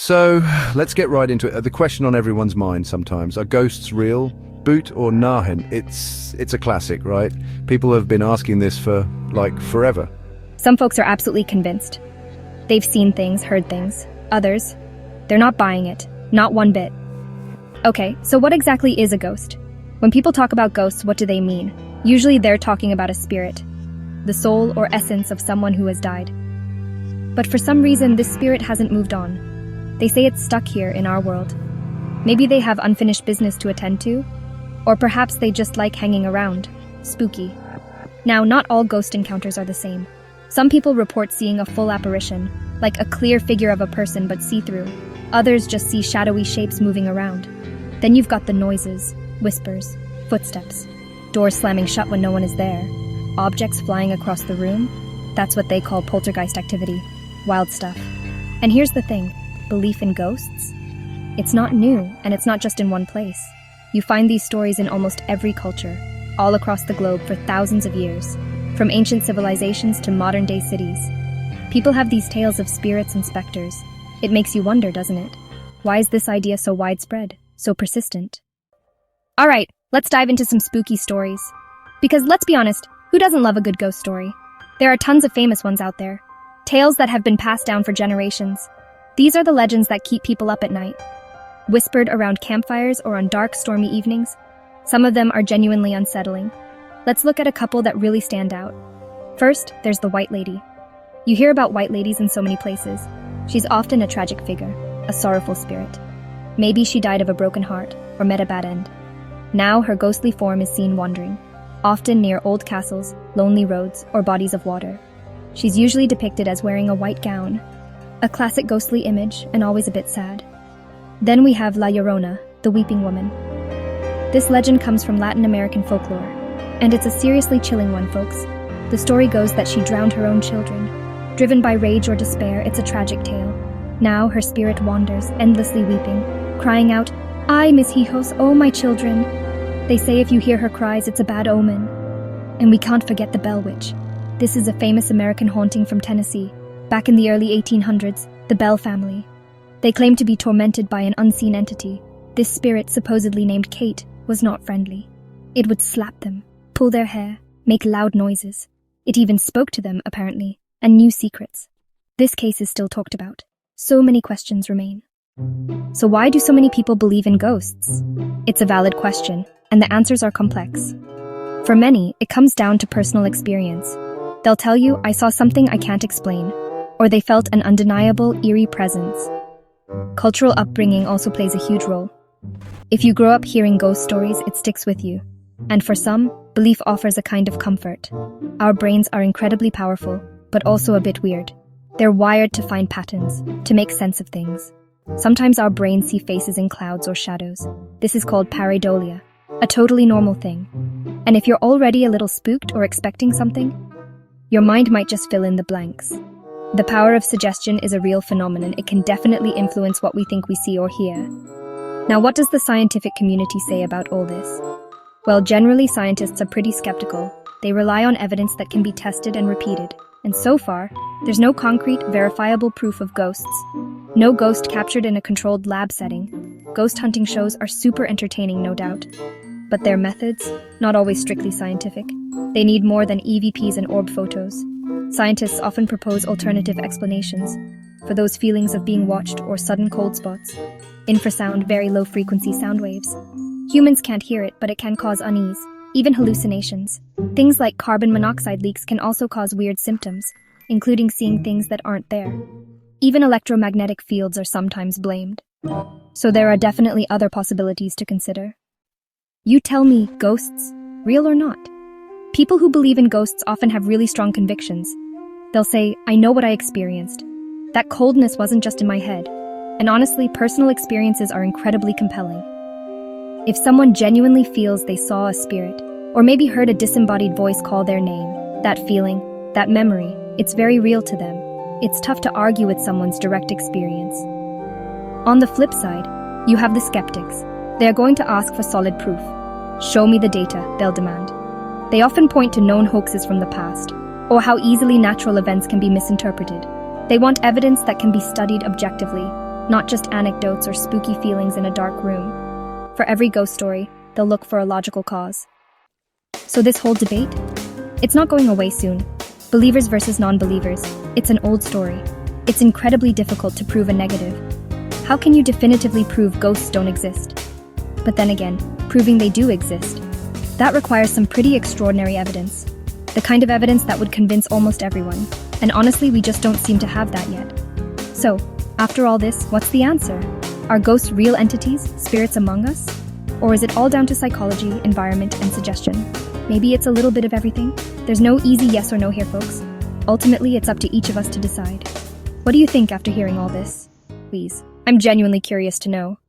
So, let's get right into it. The question on everyone's mind sometimes, are ghosts real? Bhoot or Nahin? It's a classic, right? People have been asking this for, forever. Some folks are absolutely convinced. They've seen things, heard things. Others, they're not buying it. Not one bit. Okay, so what exactly is a ghost? When people talk about ghosts, what do they mean? Usually they're talking about a spirit, the soul or essence of someone who has died. But for some reason, this spirit hasn't moved on. They say it's stuck here in our world. Maybe they have unfinished business to attend to, or perhaps they just like hanging around. Spooky. Now, not all ghost encounters are the same. Some people report seeing a full apparition, like a clear figure of a person but see-through. Others just see shadowy shapes moving around. Then you've got the noises, whispers, footsteps, doors slamming shut when no one is there, objects flying across the room. That's what they call poltergeist activity. Wild stuff. And here's the thing. Belief in ghosts? It's not new, and it's not just in one place. You find these stories in almost every culture, all across the globe for thousands of years, from ancient civilizations to modern-day cities. People have these tales of spirits and specters. It makes you wonder, doesn't it? Why is this idea so widespread, so persistent? All right, let's dive into some spooky stories. Because let's be honest, who doesn't love a good ghost story? There are tons of famous ones out there. Tales that have been passed down for generations. These are the legends that keep people up at night. Whispered around campfires or on dark, stormy evenings. Some of them are genuinely unsettling. Let's look at a couple that really stand out. First, there's the White Lady. You hear about white ladies in so many places. She's often a tragic figure, a sorrowful spirit. Maybe she died of a broken heart or met a bad end. Now her ghostly form is seen wandering, often near old castles, lonely roads, or bodies of water. She's usually depicted as wearing a white gown, a classic ghostly image and always a bit sad. Then we have La Llorona, the weeping woman. This legend comes from Latin American folklore, and it's a seriously chilling one, folks. The story goes that she drowned her own children. Driven by rage or despair, it's a tragic tale. Now her spirit wanders, endlessly weeping, crying out, "Ay, mis hijos, oh my children." They say if you hear her cries, it's a bad omen. And we can't forget the Bell Witch. This is a famous American haunting from Tennessee. Back in the early 1800s, the Bell family. They claimed to be tormented by an unseen entity. This spirit, supposedly named Kate, was not friendly. It would slap them, pull their hair, make loud noises. It even spoke to them, apparently, and knew secrets. This case is still talked about. So many questions remain. So why do so many people believe in ghosts? It's a valid question, and the answers are complex. For many, it comes down to personal experience. They'll tell you, "I saw something I can't explain," or they felt an undeniable, eerie presence. Cultural upbringing also plays a huge role. If you grow up hearing ghost stories, it sticks with you. And for some, belief offers a kind of comfort. Our brains are incredibly powerful, but also a bit weird. They're wired to find patterns, to make sense of things. Sometimes our brains see faces in clouds or shadows. This is called pareidolia, a totally normal thing. And if you're already a little spooked or expecting something, your mind might just fill in the blanks. The power of suggestion is a real phenomenon. It can definitely influence what we think we see or hear. Now, what does the scientific community say about all this? Well, generally, scientists are pretty skeptical. They rely on evidence that can be tested and repeated. And so far, there's no concrete, verifiable proof of ghosts. No ghost captured in a controlled lab setting. Ghost hunting shows are super entertaining, no doubt. But their methods, not always strictly scientific. They need more than EVPs and orb photos. Scientists often propose alternative explanations for those feelings of being watched or sudden cold spots. Infrasound, very low-frequency sound waves. Humans can't hear it, but it can cause unease, even hallucinations. Things like carbon monoxide leaks can also cause weird symptoms, including seeing things that aren't there. Even electromagnetic fields are sometimes blamed. So there are definitely other possibilities to consider. You tell me, ghosts, real or not? People who believe in ghosts often have really strong convictions. They'll say, "I know what I experienced. That coldness wasn't just in my head." And honestly, personal experiences are incredibly compelling. If someone genuinely feels they saw a spirit, or maybe heard a disembodied voice call their name, that feeling, that memory, it's very real to them. It's tough to argue with someone's direct experience. On the flip side, you have the skeptics. They are going to ask for solid proof. "Show me the data," they'll demand. They often point to known hoaxes from the past, or how easily natural events can be misinterpreted. They want evidence that can be studied objectively, not just anecdotes or spooky feelings in a dark room. For every ghost story, they'll look for a logical cause. So this whole debate? It's not going away soon. Believers versus non-believers. It's an old story. It's incredibly difficult to prove a negative. How can you definitively prove ghosts don't exist? But then again, proving they do exist, that requires some pretty extraordinary evidence. The kind of evidence that would convince almost everyone. And honestly, we just don't seem to have that yet. So, after all this, what's the answer? Are ghosts real entities, spirits among us? Or is it all down to psychology, environment, and suggestion? Maybe it's a little bit of everything? There's no easy yes or no here, folks. Ultimately, it's up to each of us to decide. What do you think after hearing all this? Please, I'm genuinely curious to know.